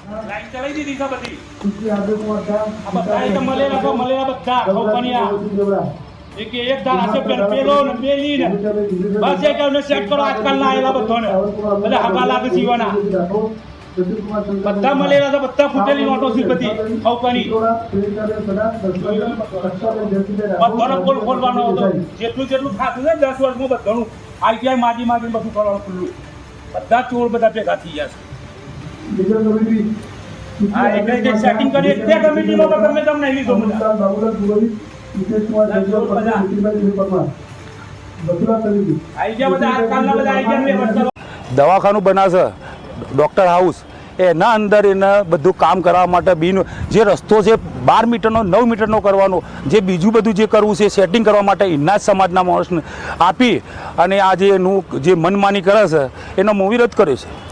Line ચલાવી દીધી છે બધી આ બધા એ તો મળેલા બધા ખવકનિયા એક ધાર હાથે પેલો ને પેલી ને બસ એક સેટ કરો આજકાલના આયેલા બધાને એટલે હવા લાગે જીવાના બધા મળેલા છે બધા ફૂટેલી નોટો છે બધી ખવકની બધાનો પોલ ખોલવાનો હતો જેટલું ખાતું છે 10 વર્ષમાં બધાનું આઈટીઆઈ માજીને બધું કરવાનું ખુલ્લું બધા ચોર બધા ભેગા થઈ ગયા છે એક સેટિંગ કરી તે કમિટીમાં તમે તમને લીધો દવાખાનું બનાવશે ડૉક્ટર હાઉસ એના અંદર એને બધું કામ કરવા માટે જે રસ્તો છે 12 મીટરનો 9 મીટરનો કરવાનો જે બીજું બધું જે કરવું છે સેટિંગ કરવા માટે એના જ સમાજના માણસને આપી અને આ જે એનું જે મનમાની કરે છે એનો વિરોધ કર્યો છે।